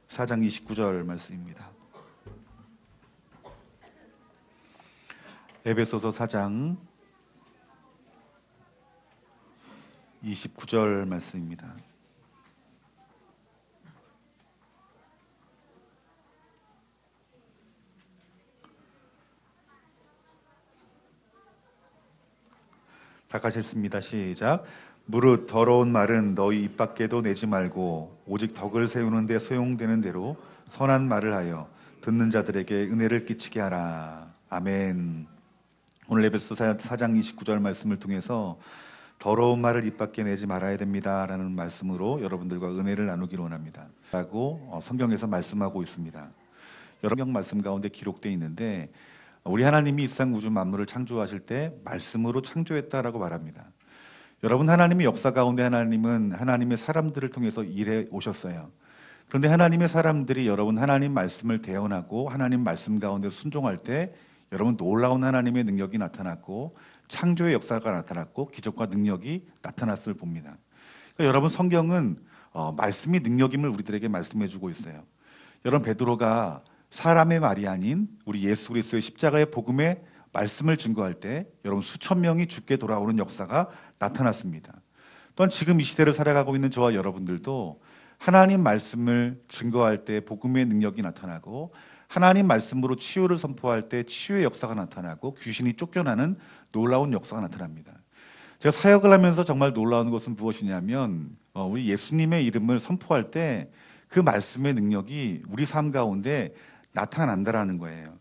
4장 29절 말씀입니다. 에베소서 4장 29절 말씀입니다. 다 같이 읽습니다. 시작. 무릇 더러운 말은 너희 입 밖에도 내지 말고 오직 덕을 세우는 데 소용되는 대로 선한 말을 하여 듣는 자들에게 은혜를 끼치게 하라. 아멘. 오늘 에베소서 4장 29절 말씀을 통해서 더러운 말을 입 밖에 내지 말아야 됩니다 라는 말씀으로 여러분들과 은혜를 나누기를 원합니다 라고 성경에서 말씀하고 있습니다. 여러 경 말씀 가운데 기록되어 있는데 우리 하나님이 이 세상 우주 만물을 창조하실 때 말씀으로 창조했다라고 말합니다. 여러분, 하나님의 역사 가운데 하나님은 하나님의 사람들을 통해서 일해 오셨어요. 그런데 하나님의 사람들이 여러분 하나님 말씀을 대언하고 하나님 말씀 가운데 순종할 때 여러분 놀라운 하나님의 능력이 나타났고 창조의 역사가 나타났고 기적과 능력이 나타났음을 봅니다. 그러니까 여러분, 성경은 말씀이 능력임을 우리들에게 말씀해주고 있어요. 여러분, 베드로가 사람의 말이 아닌 우리 예수 그리스도의 십자가의 복음의 말씀을 증거할 때 여러분 수천 명이 죽게 돌아오는 역사가 나타났습니다. 또한 지금 이 시대를 살아가고 있는 저와 여러분들도 하나님 말씀을 증거할 때 복음의 능력이 나타나고 하나님 말씀으로 치유를 선포할 때 치유의 역사가 나타나고 귀신이 쫓겨나는 놀라운 역사가 나타납니다. 제가 사역을 하면서 정말 놀라운 것은 무엇이냐면 우리 예수님의 이름을 선포할 때 그 말씀의 능력이 우리 삶 가운데 나타난다라는 거예요.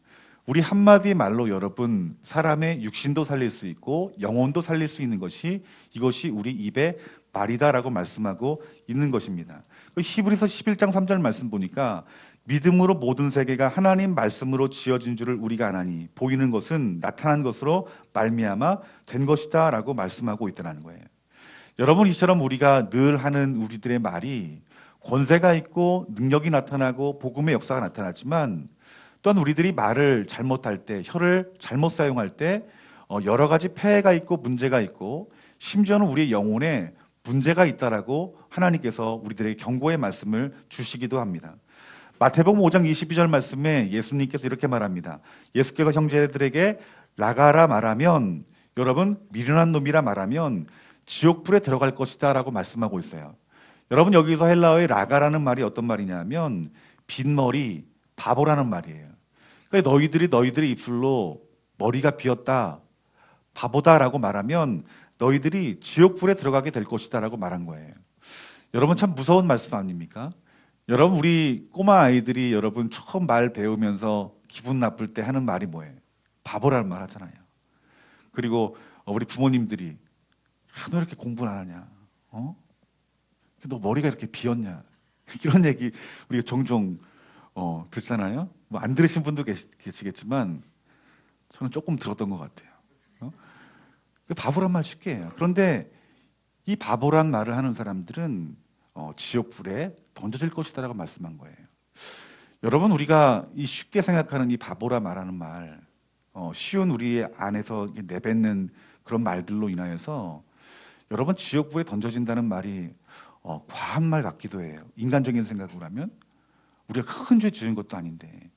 우리 한마디 말로 여러분 사람의 육신도 살릴 수 있고 영혼도 살릴 수 있는 것이 이것이 우리 입의 말이다라고 말씀하고 있는 것입니다. 히브리서 11장 3절 말씀 보니까 믿음으로 모든 세계가 하나님 말씀으로 지어진 줄을 우리가 아나니 보이는 것은 나타난 것으로 말미암아 된 것이다 라고 말씀하고 있다는 거예요. 여러분, 이처럼 우리가 늘 하는 우리들의 말이 권세가 있고 능력이 나타나고 복음의 역사가 나타나지만 또한 우리들이 말을 잘못할 때, 혀를 잘못 사용할 때 여러 가지 폐해가 있고 문제가 있고 심지어는 우리의 영혼에 문제가 있다라고 하나님께서 우리들에게 경고의 말씀을 주시기도 합니다. 마태복음 5장 22절 말씀에 예수님께서 이렇게 말합니다. 예수께서 형제들에게 나가라 말하면, 여러분 미련한 놈이라 말하면 지옥불에 들어갈 것이다 라고 말씀하고 있어요. 여러분, 여기서 헬라어의 라가라는 말이 어떤 말이냐면 빈머리, 바보라는 말이에요. 그러니까 너희들의 입술로 머리가 비었다, 바보다라고 말하면 너희들이 지옥불에 들어가게 될 것이다 라고 말한 거예요. 여러분, 참 무서운 말씀 아닙니까? 여러분, 우리 꼬마 아이들이 여러분 처음 말 배우면서 기분 나쁠 때 하는 말이 뭐예요? 바보라는 말 하잖아요. 그리고 우리 부모님들이 너 이렇게 공부를 안 하냐? 너 머리가 이렇게 비었냐? 이런 얘기 우리가 종종 듣잖아요. 뭐 안 들으신 분도 계시겠지만 저는 조금 들었던 것 같아요. 바보란 말 쉽게 해요. 그런데 이 바보란 말을 하는 사람들은 지옥불에 던져질 것이다라고 말씀한 거예요. 여러분, 우리가 이 쉽게 생각하는 이 바보라 말하는 말, 쉬운 우리 안에서 내뱉는 그런 말들로 인하여서 여러분 지옥불에 던져진다는 말이 과한 말 같기도 해요. 인간적인 생각으로 하면 우리가 큰 죄 지은 것도 아닌데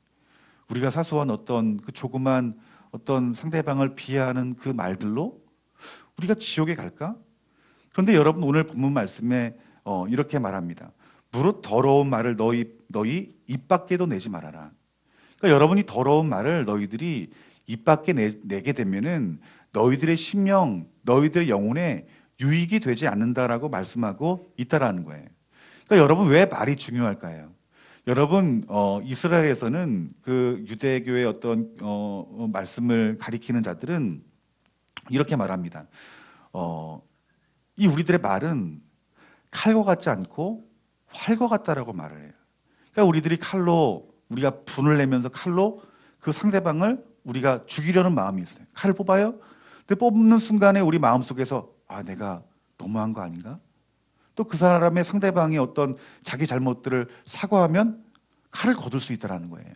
우리가 사소한 어떤 그 조그만 어떤 상대방을 비하하는 그 말들로 우리가 지옥에 갈까? 그런데 여러분, 오늘 본문 말씀에 이렇게 말합니다. 무릇 더러운 말을 너희 입 밖에도 내지 말아라. 그러니까 여러분이 더러운 말을 너희들이 입 밖에 내게 되면은 너희들의 심령, 너희들의 영혼에 유익이 되지 않는다라고 말씀하고 있다라는 거예요. 그러니까 여러분, 왜 말이 중요할까요? 여러분, 이스라엘에서는 그 유대교의 어떤 말씀을 가리키는 자들은 이렇게 말합니다. 이 우리들의 말은 칼과 같지 않고 활과 같다라고 말을 해요. 그러니까 우리들이 우리가 분을 내면서 칼로 그 상대방을 우리가 죽이려는 마음이 있어요. 칼을 뽑아요. 근데 뽑는 순간에 우리 마음속에서 내가 너무한 거 아닌가? 또 그 사람의 상대방이 어떤 자기 잘못들을 사과하면 칼을 거둘 수 있다는 거예요.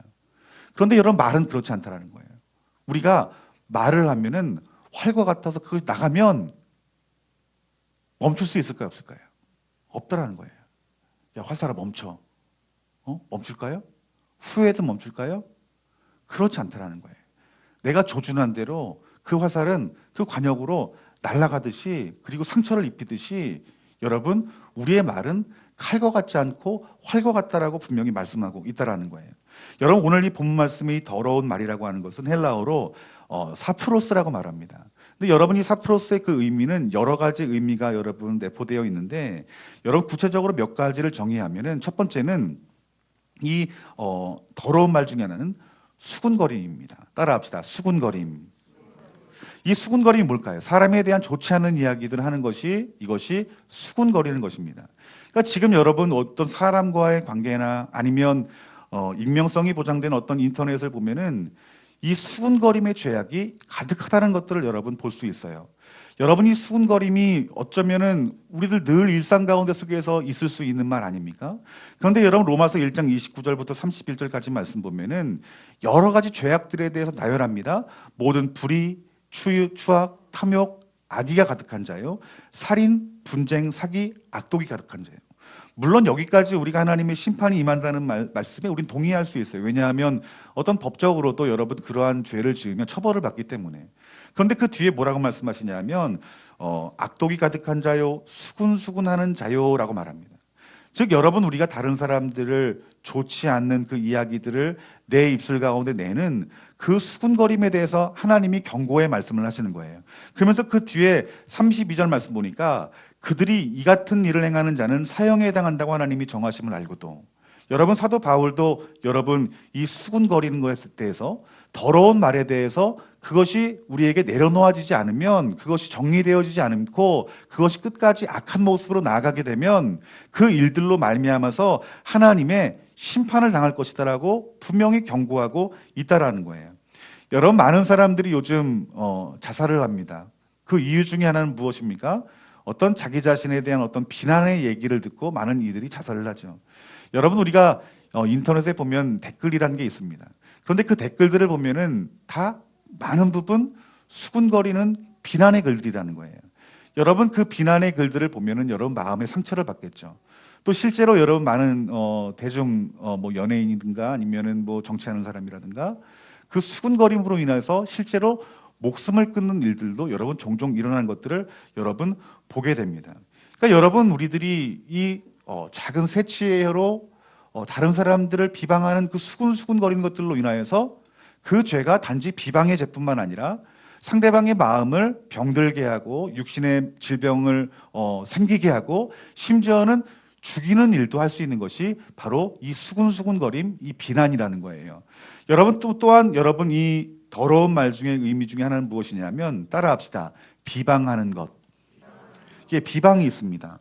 그런데 여러분, 말은 그렇지 않다는 거예요. 우리가 말을 하면은 활과 같아서 그 나가면 멈출 수 있을까요? 없을까요? 없다라는 거예요. 야, 활 쏴라, 멈춰. 멈출까요? 후회도 멈출까요? 그렇지 않다라는 거예요. 내가 조준한 대로 그 화살은 그 관역으로 날아가듯이, 그리고 상처를 입히듯이 여러분, 우리의 말은 칼과 같지 않고 활과 같다라고 분명히 말씀하고 있다라는 거예요. 여러분, 오늘 이 본문 말씀의 이 더러운 말이라고 하는 것은 헬라어로 사프로스라고 말합니다. 근데 여러분, 이 사프로스의 그 의미는 여러 가지 의미가 여러분 내포되어 있는데, 여러분 구체적으로 몇 가지를 정의하면은, 첫 번째는 이 더러운 말 중에 하나는 수군거림입니다. 따라합시다. 수군거림. 이 수군거림이 뭘까요? 사람에 대한 좋지 않은 이야기들을 하는 것이, 이것이 수군거리는 것입니다. 그러니까 지금 여러분 어떤 사람과의 관계나 아니면 익명성이 보장된 어떤 인터넷을 보면은 이 수군거림의 죄악이 가득하다는 것들을 여러분 볼 수 있어요. 여러분, 이 수군거림이 어쩌면은 우리들 늘 일상 가운데 속에서 있을 수 있는 말 아닙니까? 그런데 여러분, 로마서 1장 29절부터 31절까지 말씀 보면은 여러 가지 죄악들에 대해서 나열합니다. 모든 불의, 추악, 탐욕, 악의가 가득한 자요, 살인, 분쟁, 사기, 악독이 가득한 자요. 물론 여기까지 우리가 하나님의 심판이 임한다는 말씀에 우린 동의할 수 있어요. 왜냐하면 어떤 법적으로도 여러분 그러한 죄를 지으면 처벌을 받기 때문에. 그런데 그 뒤에 뭐라고 말씀하시냐면 악독이 가득한 자요, 수군수군하는 자요라고 말합니다. 즉 여러분, 우리가 다른 사람들을 좋지 않는 그 이야기들을 내 입술 가운데 내는 그 수군거림에 대해서 하나님이 경고의 말씀을 하시는 거예요. 그러면서 그 뒤에 32절 말씀 보니까 그들이 이 같은 일을 행하는 자는 사형에 해당한다고 하나님이 정하심을 알고도, 여러분 사도 바울도 여러분 이 수군거리는 것에 대해서, 더러운 말에 대해서 그것이 우리에게 내려놓아지지 않으면, 그것이 정리되어지지 않고 그것이 끝까지 악한 모습으로 나아가게 되면 그 일들로 말미암아서 하나님의 심판을 당할 것이다라고 분명히 경고하고 있다라는 거예요. 여러분, 많은 사람들이 요즘 자살을 합니다. 그 이유 중에 하나는 무엇입니까? 어떤 자기 자신에 대한 어떤 비난의 얘기를 듣고 많은 이들이 자살을 하죠. 여러분, 우리가 인터넷에 보면 댓글이라는 게 있습니다. 그런데 그 댓글들을 보면은 다 많은 부분 수군거리는 비난의 글들이라는 거예요. 여러분, 그 비난의 글들을 보면은 여러분 마음의 상처를 받겠죠. 또 실제로 여러분 많은 대중 뭐 연예인이든가 아니면은 뭐 정치하는 사람이라든가 그 수군거림으로 인해서 실제로 목숨을 끊는 일들도 여러분 종종 일어나는 것들을 여러분 보게 됩니다. 그러니까 여러분, 우리들이 이 작은 새치의 혀로 다른 사람들을 비방하는 그 수군수군거리는 것들로 인하여서 그 죄가 단지 비방의 죄뿐만 아니라 상대방의 마음을 병들게 하고 육신의 질병을 생기게 하고 심지어는 죽이는 일도 할 수 있는 것이 바로 이 수군수군거림, 이 비난이라는 거예요. 여러분, 또한 여러분 이 더러운 말 중에 의미 중에 하나는 무엇이냐면, 따라합시다. 비방하는 것. 이게 비방이 있습니다.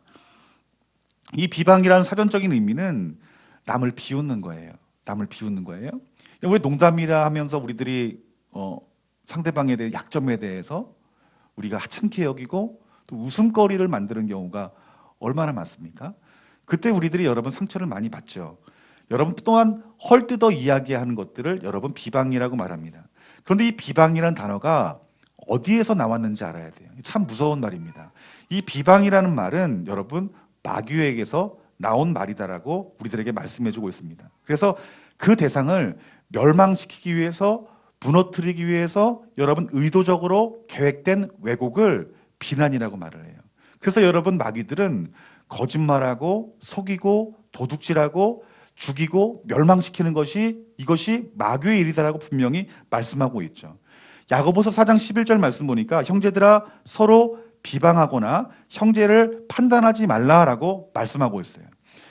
이 비방이라는 사전적인 의미는 남을 비웃는 거예요. 남을 비웃는 거예요. 왜 농담이라 하면서 우리들이 상대방에 대해 약점에 대해서 우리가 하찮게 여기고 또 웃음거리를 만드는 경우가 얼마나 많습니까? 그때 우리들이 여러분 상처를 많이 받죠. 여러분 또한 헐뜯어 이야기하는 것들을 여러분 비방이라고 말합니다. 그런데 이 비방이라는 단어가 어디에서 나왔는지 알아야 돼요. 참 무서운 말입니다. 이 비방이라는 말은 여러분 마귀에게서 나온 말이다라고 우리들에게 말씀해주고 있습니다. 그래서 그 대상을 멸망시키기 위해서, 무너뜨리기 위해서 여러분 의도적으로 계획된 왜곡을 비난이라고 말을 해요. 그래서 여러분 마귀들은 거짓말하고 속이고 도둑질하고 죽이고 멸망시키는 것이, 이것이 마귀의 일이다라고 분명히 말씀하고 있죠. 야고보서 4장 11절 말씀 보니까 형제들아 서로 비방하거나 형제를 판단하지 말라라고 말씀하고 있어요.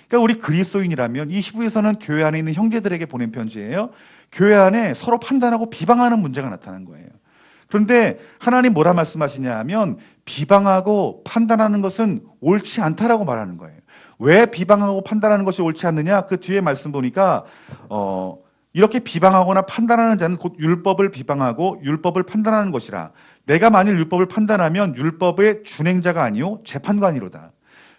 그러니까 우리 그리스도인이라면 이 히브리서는 교회 안에 있는 형제들에게 보낸 편지예요. 교회 안에 서로 판단하고 비방하는 문제가 나타난 거예요. 그런데 하나님 뭐라 말씀하시냐 하면 비방하고 판단하는 것은 옳지 않다라고 말하는 거예요. 왜 비방하고 판단하는 것이 옳지 않느냐? 그 뒤에 말씀 보니까 이렇게 비방하거나 판단하는 자는 곧 율법을 비방하고 율법을 판단하는 것이라. 내가 만일 율법을 판단하면 율법의 준행자가 아니요 재판관이로다.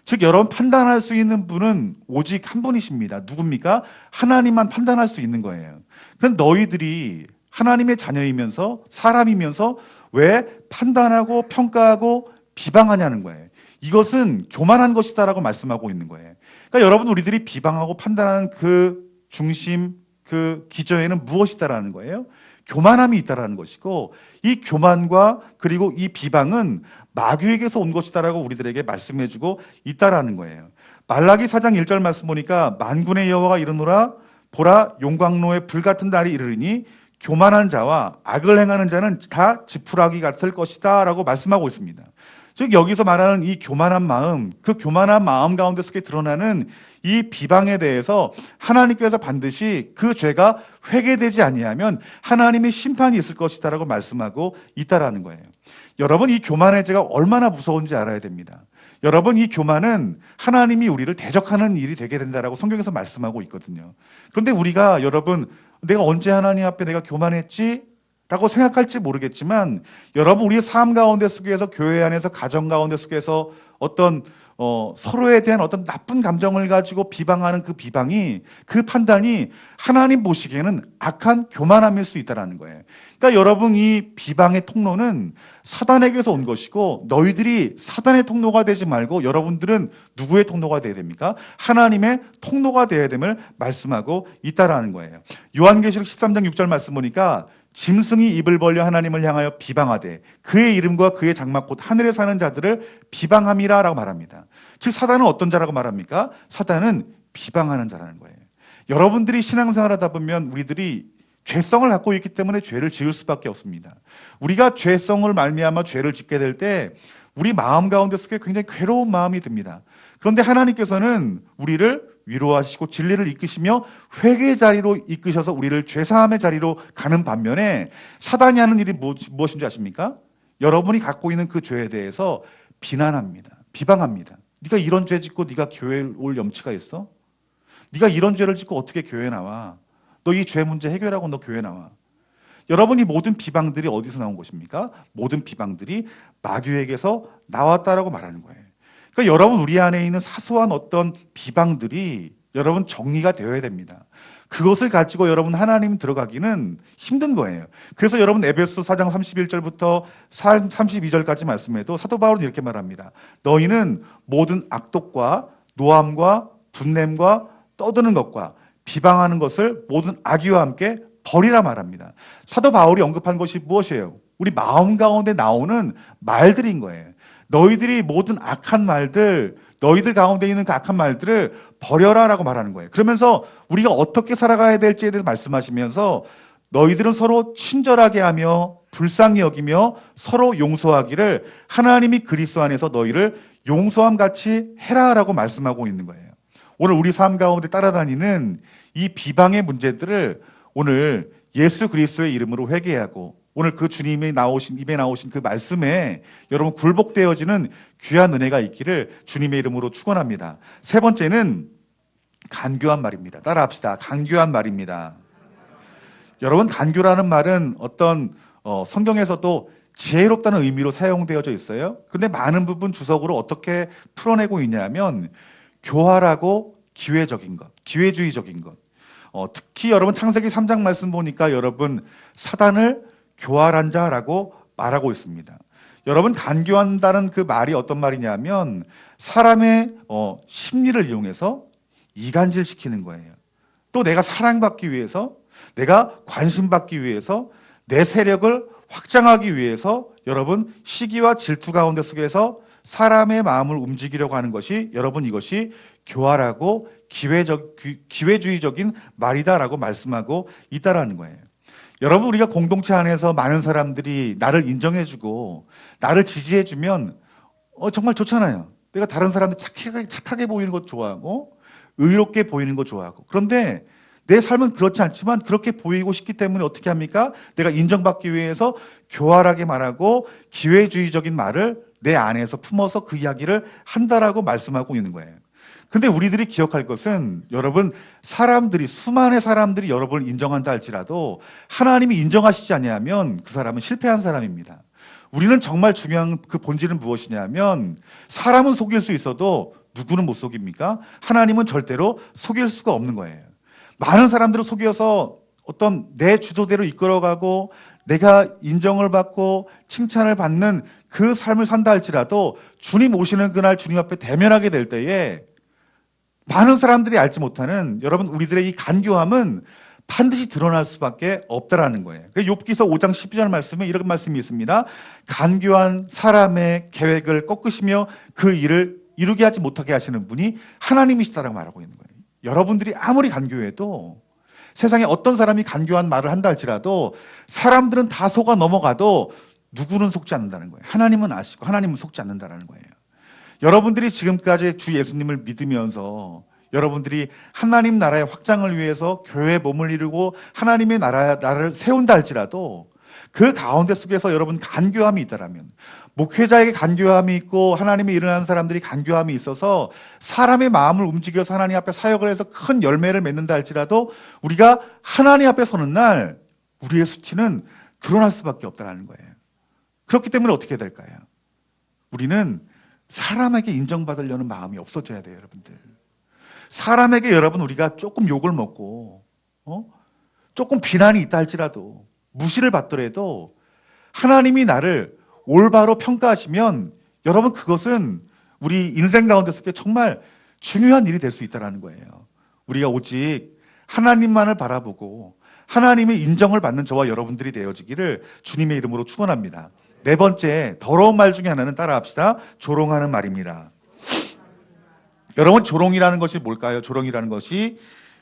즉 여러분, 판단할 수 있는 분은 오직 한 분이십니다. 누굽니까? 하나님만 판단할 수 있는 거예요. 그런데 너희들이 하나님의 자녀이면서 사람이면서 왜 판단하고 평가하고 비방하냐는 거예요. 이것은 교만한 것이다라고 말씀하고 있는 거예요. 그러니까 여러분, 우리들이 비방하고 판단하는 그 중심, 그 기저에는 무엇이다라는 거예요? 교만함이 있다라는 것이고, 이 교만과 그리고 이 비방은 마귀에게서 온 것이다라고 우리들에게 말씀해주고 있다라는 거예요. 말라기 4장 1절 말씀 보니까 만군의 여호와가 이르노라 보라 용광로에 불같은 날이 이르리니 교만한 자와 악을 행하는 자는 다 지푸라기 같을 것이다 라고 말씀하고 있습니다. 즉 여기서 말하는 이 교만한 마음, 그 교만한 마음 가운데 속에 드러나는 이 비방에 대해서 하나님께서 반드시 그 죄가 회개되지 아니하면 하나님의 심판이 있을 것이다 라고 말씀하고 있다라는 거예요. 여러분, 이 교만의 죄가 얼마나 무서운지 알아야 됩니다. 여러분, 이 교만은 하나님이 우리를 대적하는 일이 되게 된다라고 성경에서 말씀하고 있거든요. 그런데 우리가, 여러분, 내가 언제 하나님 앞에 내가 교만했지? 라고 생각할지 모르겠지만, 여러분, 우리의 삶 가운데 속에서, 교회 안에서, 가정 가운데 속에서 어떤 서로에 대한 어떤 나쁜 감정을 가지고 비방하는 그 비방이, 그 판단이 하나님 보시기에는 악한 교만함일 수 있다는 거예요. 그러니까 여러분, 이 비방의 통로는 사단에게서 온 것이고, 너희들이 사단의 통로가 되지 말고 여러분들은 누구의 통로가 되어야 됩니까? 하나님의 통로가 되어야 됨을 말씀하고 있다라는 거예요. 요한계시록 13장 6절 말씀 보니까 짐승이 입을 벌려 하나님을 향하여 비방하되 그의 이름과 그의 장막 곧 하늘에 사는 자들을 비방함이라 라고 말합니다. 즉 사단은 어떤 자라고 말합니까? 사단은 비방하는 자라는 거예요. 여러분들이 신앙생활 하다 보면 우리들이 죄성을 갖고 있기 때문에 죄를 지을 수밖에 없습니다. 우리가 죄성을 말미암아 죄를 짓게 될 때 우리 마음 가운데 속에 굉장히 괴로운 마음이 듭니다. 그런데 하나님께서는 우리를 위로하시고 진리를 이끄시며 회개의 자리로 이끄셔서 우리를 죄사함의 자리로 가는 반면에 사단이 하는 일이 무엇인지 아십니까? 여러분이 갖고 있는 그 죄에 대해서 비난합니다. 비방합니다. 네가 이런 죄 짓고 네가 교회에 올 염치가 있어? 네가 이런 죄를 짓고 어떻게 교회에 나와? 너 이 죄 문제 해결하고 너 교회 나와. 여러분, 이 모든 비방들이 어디서 나온 것입니까? 모든 비방들이 마귀에게서 나왔다라고 말하는 거예요. 그러니까 여러분, 우리 안에 있는 사소한 어떤 비방들이 여러분 정리가 되어야 됩니다. 그것을 가지고 여러분 하나님 들어가기는 힘든 거예요. 그래서 여러분 에베소 4장 31절부터 32절까지 말씀해도 사도 바울은 이렇게 말합니다. 너희는 모든 악독과 노함과 분냄과 떠드는 것과 비방하는 것을 모든 악의와 함께 버리라 말합니다. 사도 바울이 언급한 것이 무엇이에요? 우리 마음 가운데 나오는 말들인 거예요. 너희들이 모든 악한 말들, 너희들 가운데 있는 그 악한 말들을 버려라라고 말하는 거예요. 그러면서 우리가 어떻게 살아가야 될지에 대해서 말씀하시면서 너희들은 서로 친절하게 하며 불쌍히 여기며 서로 용서하기를 하나님이 그리스도 안에서 너희를 용서함 같이 해라라고 말씀하고 있는 거예요. 오늘 우리 삶 가운데 따라다니는 이 비방의 문제들을 오늘 예수 그리스도의 이름으로 회개하고 오늘 그 주님이 입에 나오신 그 말씀에 여러분 굴복되어지는 귀한 은혜가 있기를 주님의 이름으로 축원합니다. 세 번째는 간교한 말입니다. 따라합시다. 간교한 말입니다. 여러분, 간교라는 말은 어떤 성경에서도 지혜롭다는 의미로 사용되어져 있어요. 그런데 많은 부분 주석으로 어떻게 풀어내고 있냐면 교활하고 기회적인 것, 기회주의적인 것. 특히 여러분 창세기 3장 말씀 보니까 여러분 사단을 교활한 자라고 말하고 있습니다. 여러분, 간교한다는 그 말이 어떤 말이냐면 사람의 심리를 이용해서 이간질시키는 거예요. 또 내가 사랑받기 위해서, 내가 관심받기 위해서, 내 세력을 확장하기 위해서 여러분 시기와 질투 가운데 속에서 사람의 마음을 움직이려고 하는 것이 여러분 이것이 교활하고 기회주의적인 말이다라고 말씀하고 있다라는 거예요. 여러분, 우리가 공동체 안에서 많은 사람들이 나를 인정해주고 나를 지지해주면 정말 좋잖아요. 내가 다른 사람들 착하게 보이는 것 좋아하고 의롭게 보이는 것 좋아하고. 그런데 내 삶은 그렇지 않지만 그렇게 보이고 싶기 때문에 어떻게 합니까? 내가 인정받기 위해서 교활하게 말하고 기회주의적인 말을 내 안에서 품어서 그 이야기를 한다라고 말씀하고 있는 거예요. 근데 우리들이 기억할 것은 여러분, 수많은 사람들이 여러분을 인정한다 할지라도 하나님이 인정하시지 아니하면 그 사람은 실패한 사람입니다. 우리는 정말 중요한 그 본질은 무엇이냐면 사람은 속일 수 있어도 누구는 못 속입니까? 하나님은 절대로 속일 수가 없는 거예요. 많은 사람들을 속여서 어떤 내 주도대로 이끌어가고 내가 인정을 받고 칭찬을 받는 그 삶을 산다 할지라도 주님 오시는 그날 주님 앞에 대면하게 될 때에 많은 사람들이 알지 못하는 여러분 우리들의 이 간교함은 반드시 드러날 수밖에 없다라는 거예요. 욥기서 5장 12절 말씀에 이런 말씀이 있습니다. 간교한 사람의 계획을 꺾으시며 그 일을 이루게 하지 못하게 하시는 분이 하나님이시다라고 말하고 있는 거예요. 여러분들이 아무리 간교해도 세상에 어떤 사람이 간교한 말을 한다 할지라도 사람들은 다 속아 넘어가도 누구는 속지 않는다는 거예요. 하나님은 아시고 하나님은 속지 않는다는 거예요. 여러분들이 지금까지 주 예수님을 믿으면서 여러분들이 하나님 나라의 확장을 위해서 교회에 몸을 이루고 하나님의 나라를 세운다 할지라도 그 가운데 속에서 여러분 간교함이 있다라면, 목회자에게 간교함이 있고 하나님의 일을 하는 사람들이 간교함이 있어서 사람의 마음을 움직여서 하나님 앞에 사역을 해서 큰 열매를 맺는다 할지라도 우리가 하나님 앞에 서는 날 우리의 수치는 드러날 수밖에 없다는 거예요. 그렇기 때문에 어떻게 될까요? 우리는 사람에게 인정받으려는 마음이 없어져야 돼요, 여러분들. 사람에게 여러분 우리가 조금 욕을 먹고 조금 비난이 있다 할지라도 무시를 받더라도 하나님이 나를 올바로 평가하시면 여러분 그것은 우리 인생 가운데 속에 정말 중요한 일이 될 수 있다는 거예요. 우리가 오직 하나님만을 바라보고 하나님의 인정을 받는 저와 여러분들이 되어지기를 주님의 이름으로 축원합니다. 네 번째, 더러운 말 중에 하나는 따라합시다. 조롱하는 말입니다. 여러분, 조롱이라는 것이 뭘까요? 조롱이라는 것이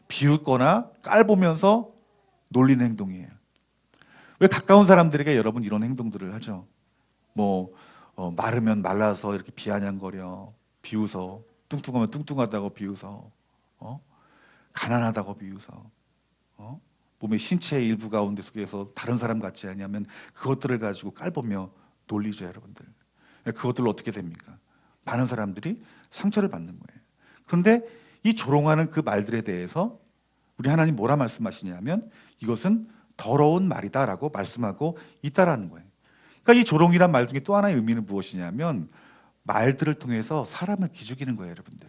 비웃거나 깔보면서 놀리는 행동이에요. 왜 가까운 사람들에게 여러분 이런 행동들을 하죠? 마르면 말라서 이렇게 비아냥거려, 비웃어, 뚱뚱하면 뚱뚱하다고 비웃어, 가난하다고 비웃어, 몸의 신체의 일부 가운데 속에서 다른 사람 같지 않냐면 그것들을 가지고 깔보며 놀리죠, 여러분들. 그것들로 어떻게 됩니까? 많은 사람들이 상처를 받는 거예요. 그런데 이 조롱하는 그 말들에 대해서 우리 하나님 뭐라 말씀하시냐면 이것은 더러운 말이다라고 말씀하고 있다라는 거예요. 그러니까 이 조롱이란 말 중에 또 하나의 의미는 무엇이냐면 말들을 통해서 사람을 기죽이는 거예요, 여러분들.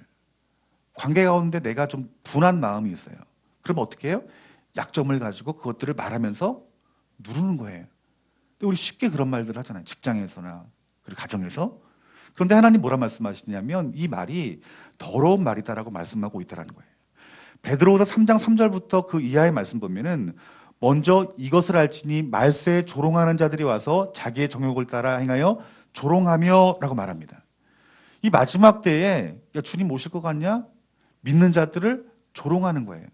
관계 가운데 내가 좀 분한 마음이 있어요. 그럼 어떻게 해요? 약점을 가지고 그것들을 말하면서 누르는 거예요. 근데 우리 쉽게 그런 말들 하잖아요. 직장에서나 그리고 가정에서. 그런데 하나님 뭐라 말씀하시냐면 이 말이 더러운 말이다라고 말씀하고 있다는 거예요. 베드로후서 3장 3절부터 그 이하의 말씀 보면은 먼저 이것을 알지니 말세에 조롱하는 자들이 와서 자기의 정욕을 따라 행하여 조롱하며라고 말합니다. 이 마지막 때에 야, 주님 오실 것 같냐? 믿는 자들을 조롱하는 거예요.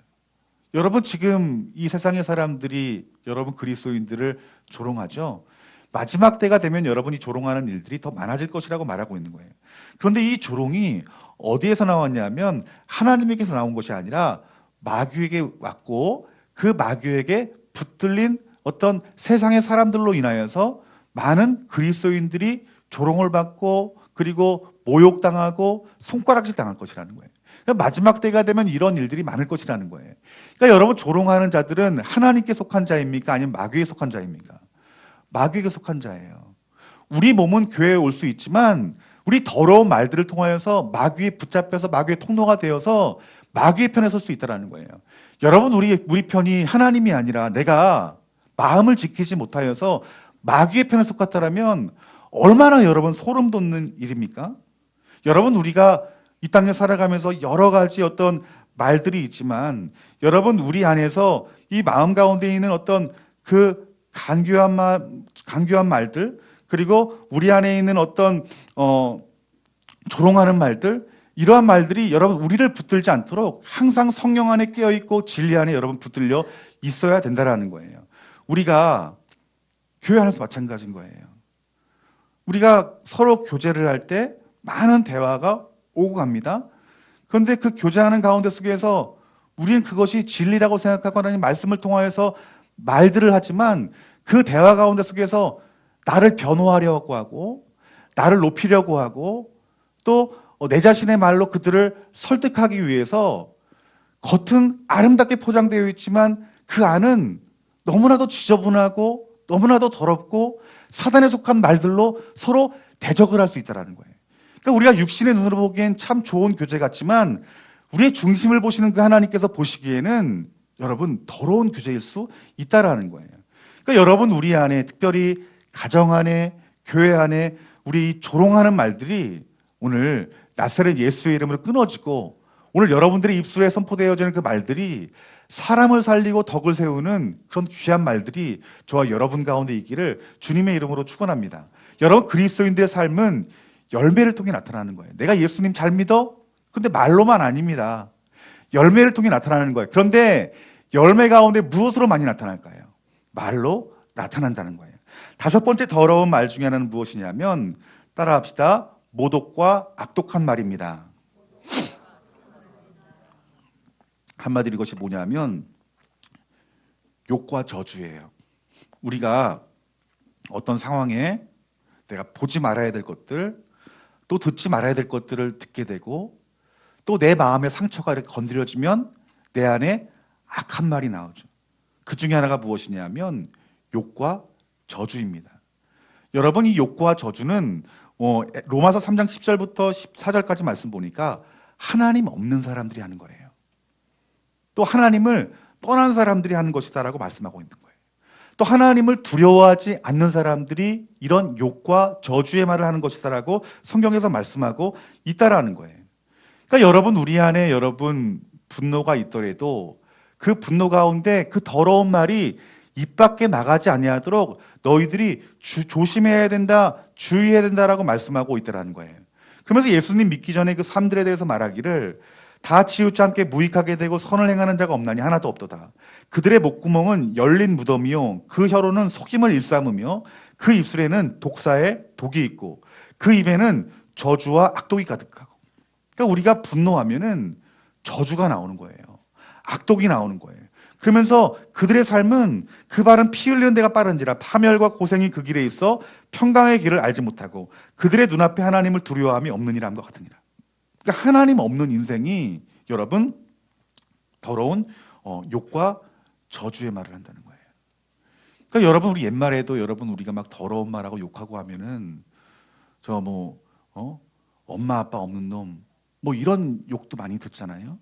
여러분 지금 이 세상의 사람들이 여러분 그리스도인들을 조롱하죠. 마지막 때가 되면 여러분이 조롱하는 일들이 더 많아질 것이라고 말하고 있는 거예요. 그런데 이 조롱이 어디에서 나왔냐면 하나님에게서 나온 것이 아니라 마귀에게 왔고 그 마귀에게 붙들린 어떤 세상의 사람들로 인하여서 많은 그리스도인들이 조롱을 받고 그리고 모욕당하고 손가락질 당할 것이라는 거예요. 그러니까 마지막 때가 되면 이런 일들이 많을 것이라는 거예요. 그러니까 여러분 조롱하는 자들은 하나님께 속한 자입니까? 아니면 마귀에 속한 자입니까? 마귀에게 속한 자예요. 우리 몸은 교회에 올 수 있지만 우리 더러운 말들을 통하여서 마귀에 붙잡혀서 마귀의 통로가 되어서 마귀의 편에 설 수 있다는 거예요. 여러분 우리 편이 하나님이 아니라 내가 마음을 지키지 못하여서 마귀의 편에 속았다면 얼마나 여러분 소름 돋는 일입니까? 여러분 우리가 이 땅에 살아가면서 여러 가지 어떤 말들이 있지만 여러분 우리 안에서 이 마음 가운데 있는 어떤 그 간교한 말들 그리고 우리 안에 있는 어떤 조롱하는 말들 이러한 말들이 여러분 우리를 붙들지 않도록 항상 성령 안에 깨어있고 진리 안에 여러분 붙들려 있어야 된다는 거예요. 우리가 교회 안에서 마찬가지인 거예요. 우리가 서로 교제를 할 때 많은 대화가 오고 갑니다. 그런데 그 교제하는 가운데 속에서 우리는 그것이 진리라고 생각하고 하나님 말씀을 통하여서 말들을 하지만 그 대화 가운데 속에서 나를 변호하려고 하고 나를 높이려고 하고 또 내 자신의 말로 그들을 설득하기 위해서 겉은 아름답게 포장되어 있지만 그 안은 너무나도 지저분하고 너무나도 더럽고 사단에 속한 말들로 서로 대적을 할 수 있다는 거예요. 그러니까 우리가 육신의 눈으로 보기엔 참 좋은 교제 같지만 우리의 중심을 보시는 그 하나님께서 보시기에는 여러분 더러운 교제일 수 있다라는 거예요. 그러니까 여러분 우리 안에 특별히 가정 안에 교회 안에 우리 이 조롱하는 말들이 오늘 나사렛 예수의 이름으로 끊어지고 오늘 여러분들의 입술에 선포되어지는 그 말들이 사람을 살리고 덕을 세우는 그런 귀한 말들이 저와 여러분 가운데 있기를 주님의 이름으로 축원합니다. 여러분, 그리스도인들의 삶은 열매를 통해 나타나는 거예요. 내가 예수님 잘 믿어? 근데 말로만 아닙니다. 열매를 통해 나타나는 거예요. 그런데 열매 가운데 무엇으로 많이 나타날까요? 말로 나타난다는 거예요. 다섯 번째 더러운 말 중에 하나는 무엇이냐면, 따라합시다. 모독과 악독한 말입니다. 한마디로 이것이 뭐냐면 욕과 저주예요. 우리가 어떤 상황에 내가 보지 말아야 될 것들, 또 듣지 말아야 될 것들을 듣게 되고, 또 내 마음의 상처가 이렇게 건드려지면 내 안에 악한 말이 나오죠. 그 중에 하나가 무엇이냐면 욕과 저주입니다. 여러분, 이 욕과 저주는 로마서 3장 10절부터 14절까지 말씀 보니까 하나님 없는 사람들이 하는 거예요. 또 하나님을 떠난 사람들이 하는 것이다라고 말씀하고 있는 거예요. 또 하나님을 두려워하지 않는 사람들이 이런 욕과 저주의 말을 하는 것이다라고 성경에서 말씀하고 있다라는 거예요. 그러니까 여러분, 우리 안에 여러분 분노가 있더라도 그 분노 가운데 그 더러운 말이 입 밖에 나가지 아니하도록 너희들이 조심해야 된다, 주의해야 된다라고 말씀하고 있다라는 거예요. 그러면서 예수님 믿기 전에 그 삶들에 대해서 말하기를 다 치우지 않게 무익하게 되고 선을 행하는 자가 없나니 하나도 없도다. 그들의 목구멍은 열린 무덤이요, 그 혀로는 속임을 일삼으며 그 입술에는 독사의 독이 있고 그 입에는 저주와 악독이 가득하고. 그러니까 우리가 분노하면은 저주가 나오는 거예요. 악독이 나오는 거예요. 그러면서 그들의 삶은 그 발은 피 흘리는 데가 빠른지라 파멸과 고생이 그 길에 있어 평강의 길을 알지 못하고 그들의 눈앞에 하나님을 두려워함이 없느니라 함과 같으니라. 그러니까 하나님 없는 인생이 여러분 더러운 욕과 저주의 말을 한다는 거예요. 그러니까 여러분, 우리 옛말에도 여러분 우리가 막 더러운 말하고 욕하고 하면은 엄마 아빠 없는 놈 이런 욕도 많이 듣잖아요.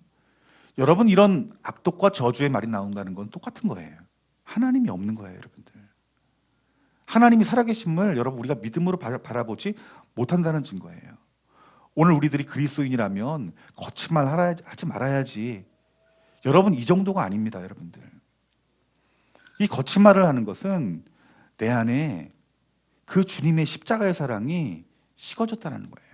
여러분, 이런 악독과 저주의 말이 나온다는 건 똑같은 거예요. 하나님이 없는 거예요, 여러분들. 하나님이 살아계심을 여러분 우리가 믿음으로 바라보지 못한다는 증거예요. 오늘 우리들이 그리스도인이라면 거친 말 하지 말아야지. 여러분, 이 정도가 아닙니다, 여러분들. 이 거친 말을 하는 것은 내 안에 그 주님의 십자가의 사랑이 식어졌다는 거예요.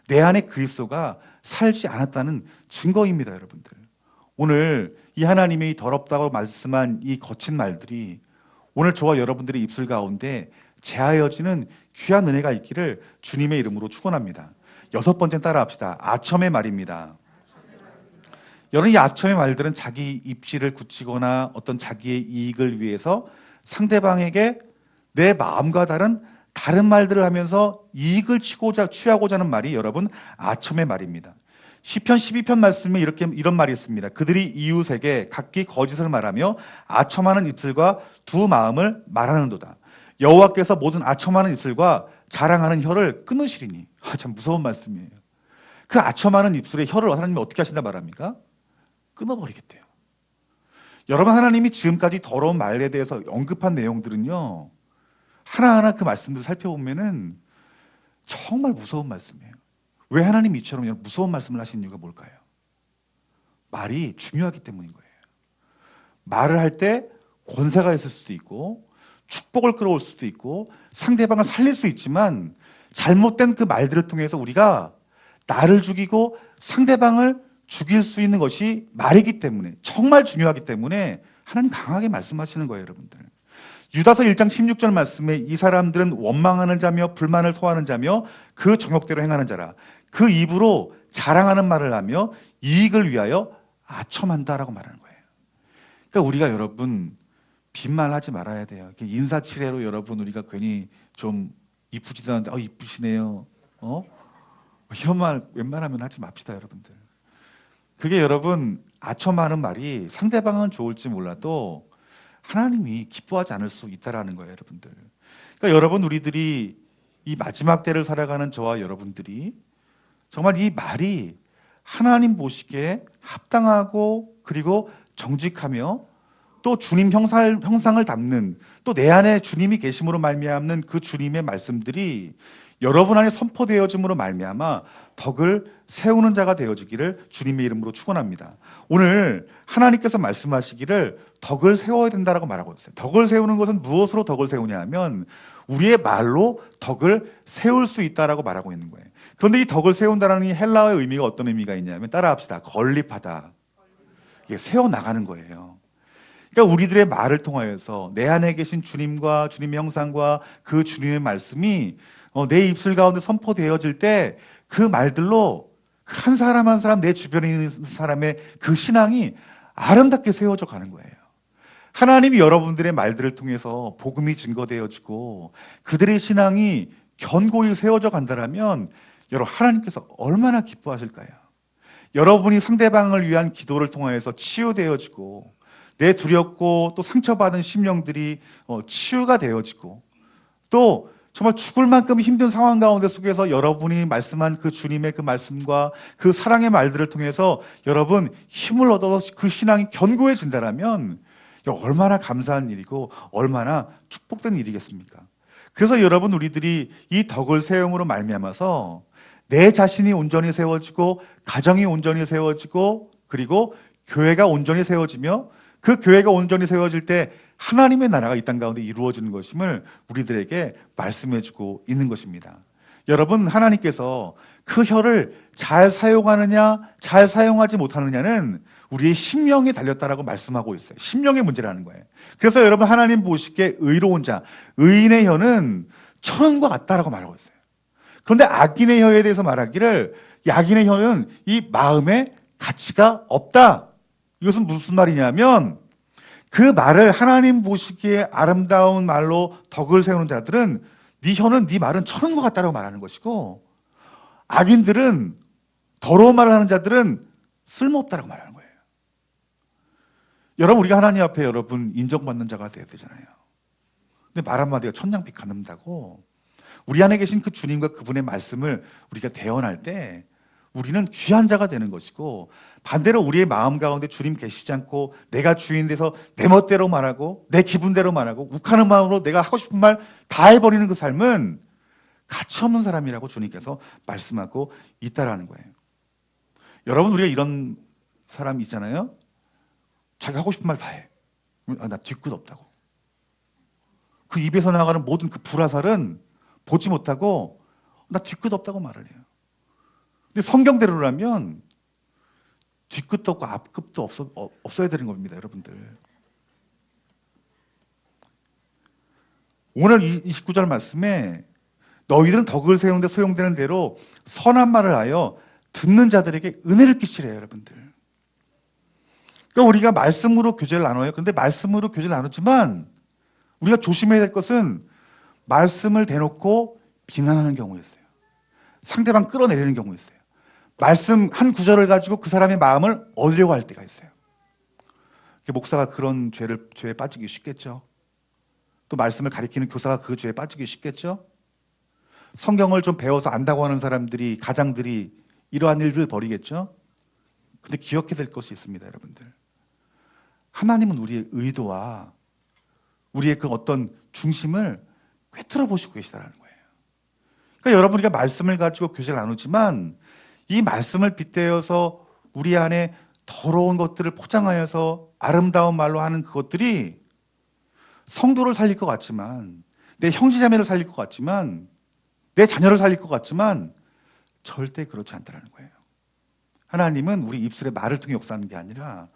내 안에 그리스도가 살지 않았다는 증거입니다, 여러분들. 오늘 이 하나님의 더럽다고 말씀한 이 거친 말들이 오늘 저와 여러분들의 입술 가운데 제하여지는 귀한 은혜가 있기를 주님의 이름으로 축원합니다. 여섯 번째 따라합시다. 아첨의 말입니다. 여러분, 이 아첨의 말들은 자기 입지를 굳히거나 어떤 자기의 이익을 위해서 상대방에게 내 마음과 다른 말들을 하면서 이익을 취하고자 하는 말이 여러분 아첨의 말입니다. 시편 12편 말씀에 이런 말이 있습니다. 그들이 이웃에게 각기 거짓을 말하며 아첨하는 입술과 두 마음을 말하는도다. 여호와께서 모든 아첨하는 입술과 자랑하는 혀를 끊으시리니. 참 무서운 말씀이에요. 그 아첨하는 입술의 혀를 하나님이 어떻게 하신다 말합니까? 끊어버리겠대요. 여러분, 하나님이 지금까지 더러운 말에 대해서 언급한 내용들은요, 하나하나 그 말씀들을 살펴보면은 정말 무서운 말씀이에요. 왜 하나님이 이처럼 무서운 말씀을 하시는 이유가 뭘까요? 말이 중요하기 때문인 거예요. 말을 할 때 권세가 있을 수도 있고 축복을 끌어올 수도 있고 상대방을 살릴 수 있지만 잘못된 그 말들을 통해서 우리가 나를 죽이고 상대방을 죽일 수 있는 것이 말이기 때문에, 정말 중요하기 때문에 하나님 강하게 말씀하시는 거예요, 여러분들. 유다서 1장 16절 말씀에 이 사람들은 원망하는 자며 불만을 토하는 자며 그 정욕대로 행하는 자라. 그 입으로 자랑하는 말을 하며 이익을 위하여 아첨한다라고 말하는 거예요. 그러니까 우리가 여러분 빈말하지 말아야 돼요. 인사치레로 여러분 우리가 괜히 좀 이쁘지도 않은데 이쁘시네요. 이런 말 웬만하면 하지 맙시다, 여러분들. 그게 여러분 아첨하는 말이 상대방은 좋을지 몰라도 하나님이 기뻐하지 않을 수 있다라는 거예요, 여러분들. 그러니까 여러분, 우리들이 이 마지막 때를 살아가는 저와 여러분들이 정말 이 말이 하나님 보시기에 합당하고 그리고 정직하며 또 주님 형상을 담는, 또 내 안에 주님이 계심으로 말미암는 그 주님의 말씀들이 여러분 안에 선포되어짐으로 말미암아 덕을 세우는 자가 되어지기를 주님의 이름으로 축원합니다. 오늘 하나님께서 말씀하시기를 덕을 세워야 된다라고 말하고 있어요. 덕을 세우는 것은 무엇으로 덕을 세우냐 하면 우리의 말로 덕을 세울 수 있다라고 말하고 있는 거예요. 그런데 이 덕을 세운다라는 이 헬라어의 의미가 어떤 의미가 있냐면 따라합시다. 건립하다. 이게 세워나가는 거예요. 그러니까 우리들의 말을 통하여서 내 안에 계신 주님과 주님의 형상과 그 주님의 말씀이 내 입술 가운데 선포되어질 때 그 말들로 한 사람 한 사람 내 주변에 있는 사람의 그 신앙이 아름답게 세워져 가는 거예요. 하나님이 여러분들의 말들을 통해서 복음이 증거되어지고 그들의 신앙이 견고히 세워져 간다면 여러분 하나님께서 얼마나 기뻐하실까요? 여러분이 상대방을 위한 기도를 통하여서 치유되어지고 내 두렵고 또 상처받은 심령들이 치유가 되어지고 또 정말 죽을 만큼 힘든 상황 가운데 속에서 여러분이 말씀한 그 주님의 그 말씀과 그 사랑의 말들을 통해서 여러분 힘을 얻어서 그 신앙이 견고해진다면 얼마나 감사한 일이고 얼마나 축복된 일이겠습니까? 그래서 여러분 우리들이 이 덕을 세움으로 말미암아서 내 자신이 온전히 세워지고 가정이 온전히 세워지고 그리고 교회가 온전히 세워지며 그 교회가 온전히 세워질 때 하나님의 나라가 이 땅 가운데 이루어지는 것임을 우리들에게 말씀해주고 있는 것입니다. 여러분 하나님께서 그 혀를 잘 사용하느냐 잘 사용하지 못하느냐는 우리의 심령에 달렸다라고 말씀하고 있어요. 심령의 문제라는 거예요. 그래서 여러분 하나님 보시기에 의로운 자, 의인의 혀는 천원과 같다라고 말하고 있어요. 그런데 악인의 혀에 대해서 말하기를 악인의 혀는 이 마음에 가치가 없다. 이것은 무슨 말이냐면 그 말을 하나님 보시기에 아름다운 말로 덕을 세우는 자들은 네 혀는 네 말은 천원과 같다라고 말하는 것이고 악인들은 더러운 말을 하는 자들은 쓸모없다라고 말하는 거예요. 여러분 우리가 하나님 앞에 여러분 인정받는 자가 되어야 되잖아요. 근데 말 한마디가 천냥빚 갚는다고 우리 안에 계신 그 주님과 그분의 말씀을 우리가 대언할 때 우리는 귀한 자가 되는 것이고 반대로 우리의 마음 가운데 주님 계시지 않고 내가 주인 돼서 내 멋대로 말하고 내 기분대로 말하고 욱하는 마음으로 내가 하고 싶은 말 다 해버리는 그 삶은 가치 없는 사람이라고 주님께서 말씀하고 있다라는 거예요. 여러분 우리가 이런 사람 있잖아요. 자기 하고 싶은 말 다 해. 나 뒤끝 없다고. 그 입에서 나가는 모든 그 불화살은 보지 못하고 나 뒤끝 없다고 말을 해요. 근데 성경대로라면 뒤끝도 없고 앞끝도 없어야 되는 겁니다, 여러분들. 오늘 29절 말씀에 너희들은 덕을 세우는데 소용되는 대로 선한 말을 하여 듣는 자들에게 은혜를 끼치래요, 여러분들. 그러니까 우리가 말씀으로 교제를 나눠요. 그런데 말씀으로 교제를 나누지만 우리가 조심해야 될 것은 말씀을 대놓고 비난하는 경우였어요. 상대방 끌어내리는 경우였어요. 말씀 한 구절을 가지고 그 사람의 마음을 얻으려고 할 때가 있어요. 목사가 그런 죄에 빠지기 쉽겠죠. 또 말씀을 가리키는 교사가 그 죄에 빠지기 쉽겠죠. 성경을 좀 배워서 안다고 하는 사람들이 가장들이 이러한 일을 벌이겠죠. 근데 기억해야 될 것이 있습니다, 여러분들. 하나님은 우리의 의도와 우리의 그 어떤 중심을 꿰뚫어 보시고 계시다는 거예요. 그러니까 여러분 우리가 말씀을 가지고 교제를 나누지만 이 말씀을 빗대어서 우리 안에 더러운 것들을 포장하여서 아름다운 말로 하는 그것들이 성도를 살릴 것 같지만 내 형제자매를 살릴 것 같지만 내 자녀를 살릴 것 같지만 절대 그렇지 않다는 거예요. 하나님은 우리 입술의 말을 통해 역사하는 게 아니라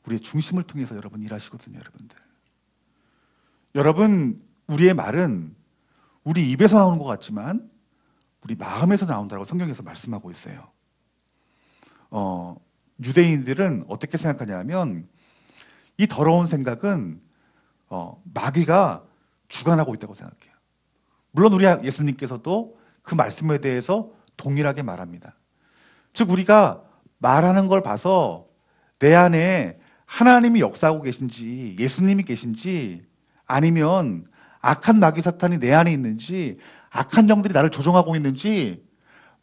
우리의 중심을 통해서 여러분 일하시거든요, 여러분들. 여러분 우리의 말은 우리 입에서 나오는 것 같지만 우리 마음에서 나온다고 성경에서 말씀하고 있어요. 유대인들은 어떻게 생각하냐면 이 더러운 생각은 마귀가 주관하고 있다고 생각해요. 물론 우리 예수님께서도 그 말씀에 대해서 동일하게 말합니다. 즉 우리가 말하는 걸 봐서 내 안에 하나님이 역사하고 계신지 예수님이 계신지 아니면 악한 마귀 사탄이 내 안에 있는지 악한 영들이 나를 조종하고 있는지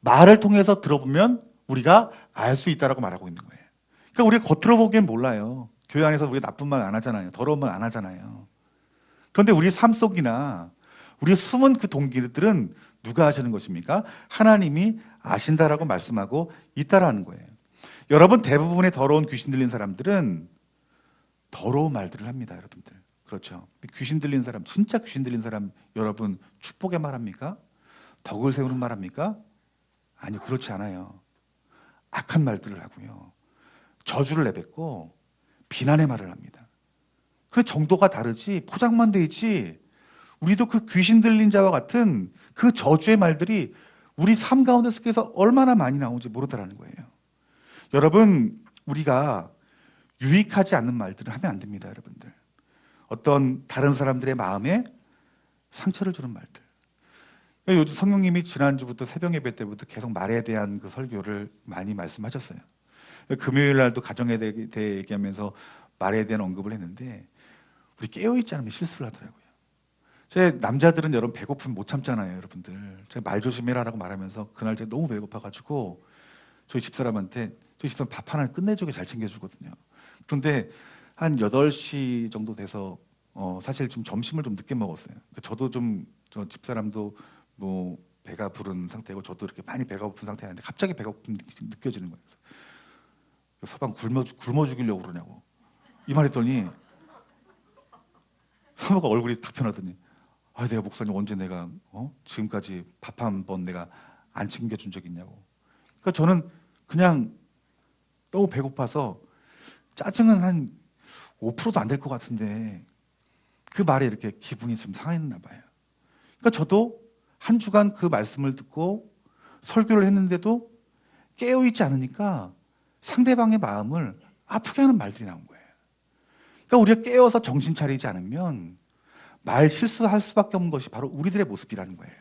말을 통해서 들어보면 우리가 알 수 있다라고 말하고 있는 거예요. 그러니까 우리가 겉으로 보기엔 몰라요. 교회 안에서 우리가 나쁜 말 안 하잖아요. 더러운 말 안 하잖아요. 그런데 우리 삶 속이나 우리 숨은 그 동기들은 누가 아시는 것입니까? 하나님이 아신다라고 말씀하고 있다라는 거예요. 여러분, 대부분의 더러운 귀신 들린 사람들은 더러운 말들을 합니다, 여러분들. 그렇죠. 귀신 들린 사람, 진짜 귀신 들린 사람, 여러분 축복의 말 합니까? 덕을 세우는 말 합니까? 아니요, 그렇지 않아요. 악한 말들을 하고요. 저주를 내뱉고 비난의 말을 합니다. 그 정도가 다르지, 포장만 돼 있지. 우리도 그 귀신 들린 자와 같은 그 저주의 말들이 우리 삶 가운데 속에서 얼마나 많이 나오는지 모르더라는 거예요. 여러분, 우리가 유익하지 않는 말들을 하면 안 됩니다, 여러분들. 어떤 다른 사람들의 마음에 상처를 주는 말들. 요즘 성령님이 지난주부터 새벽 예배 때부터 계속 말에 대한 그 설교를 많이 말씀하셨어요. 금요일 날도 가정에 대해 얘기하면서 말에 대한 언급을 했는데, 우리 깨어있지 않으면 실수를 하더라고요. 제 남자들은 여러분 배고프면 못 참잖아요, 여러분들. 제가 말 조심해라라고 말하면서 그날 제가 너무 배고파가지고 저희 집사람 밥 하나 끝내주게 잘 챙겨주거든요. 그런데 한 8시 정도 돼서 사실 좀 점심을 좀 늦게 먹었어요. 저도 저 집사람도 뭐 배가 부른 상태고 저도 이렇게 많이 배가 고픈 상태였는데 갑자기 배가 고픔 느껴지는 거예요. 서방 굶어 죽이려고 그러냐고 이 말했더니 사모가 얼굴이 탁 변하더니, 내가 목사님 언제 내가 지금까지 밥 한 번 내가 안 챙겨준 적 있냐고. 그러니까 저는 그냥 너무 배고파서 짜증은 한 5%도 안 될 것 같은데 그 말에 이렇게 기분이 좀 상했나 봐요. 그러니까 저도 한 주간 그 말씀을 듣고 설교를 했는데도 깨어있지 않으니까 상대방의 마음을 아프게 하는 말들이 나온 거예요. 그러니까 우리가 깨어서 정신 차리지 않으면 말 실수할 수밖에 없는 것이 바로 우리들의 모습이라는 거예요.